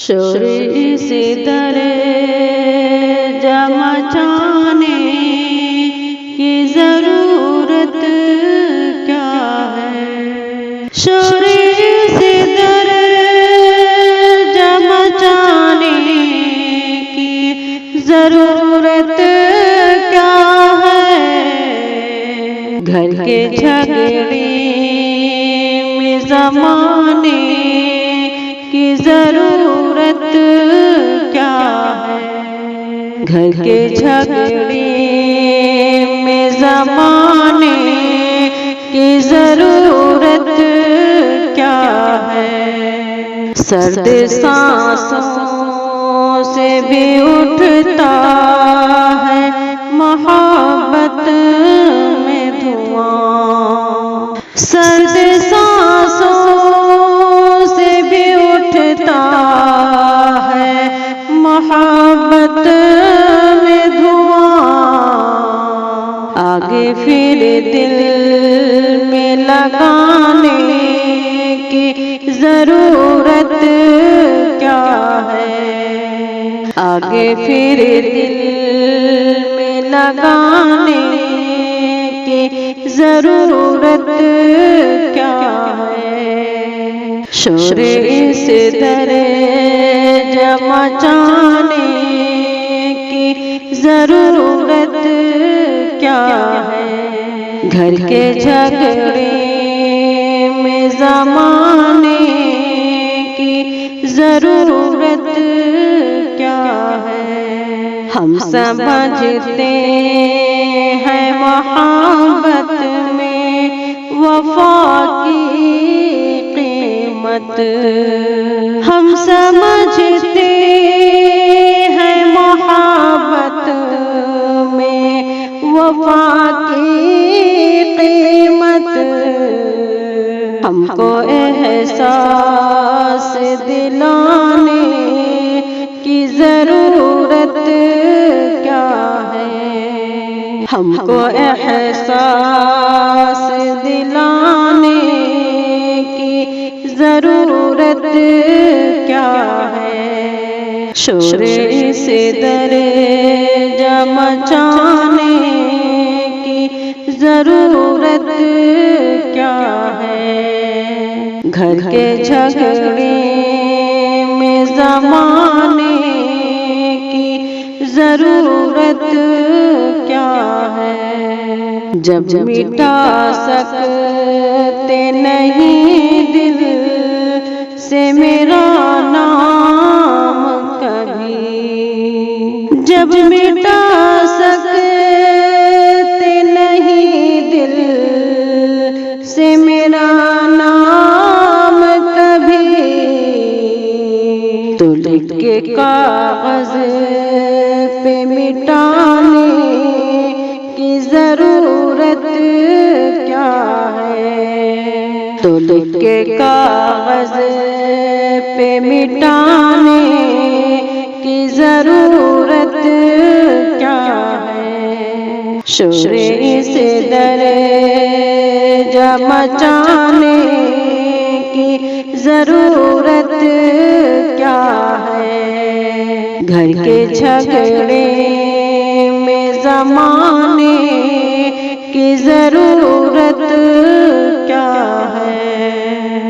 شور اس در مچانے کی ضرورت کیا ہے؟ شور اس در مچانے کی ضرورت کیا ہے؟ گھر کے جھگڑے میں زمانے کی ضرورت کیا ہے؟ گھر کے جھگڑے میں زمانے کی ضرورت کیا ہے؟ سرد سانسوں سے بھی اٹھتا ہے محبت میں دھواں، سرد سانسوں سے بھی اٹھتا ہے محبت میں دھواں، آگے پھر دل میں لگانے کی ضرورت کیا ہے؟ آگے پھر دل میں لگانے کی ضرورت کیا ہے؟ شور اس در مچانے کی ضرورت کیا ہے؟ گھر کے جھگڑے میں زمانے کی ضرورت کیا ہے؟ ہم سمجھتے ہیں محبت میں وفا کی قیمت، ہم سمجھتے ہیں محبت میں وفا کی قیمت، ہم کو احساس دلانے کی ضرورت کیا ہے؟ ہم کو احساس دلانے کی ضرورت کیا ہے؟ شور اس در مچانے کی ضرورت کیا ہے؟ گھر کے جھگڑے میں زمانے کی ضرورت کیا ہے؟ جب مٹا سکتے نہیں دل سے میرا نام کبھی، جب مٹا سکتے نہیں دل سے میرا نام کبھی، تو لکھ کے کاغذ پہ مٹانے کی ضرورت کیا ہے؟ تو لکھ کے کاغذ پہ مٹانے کی ضرورت کیا ہے؟ شور اس در مچانے کی ضرورت کیا ہے؟ گھر کے جھگڑے میں زمانے کی ضرورت کیا ہے؟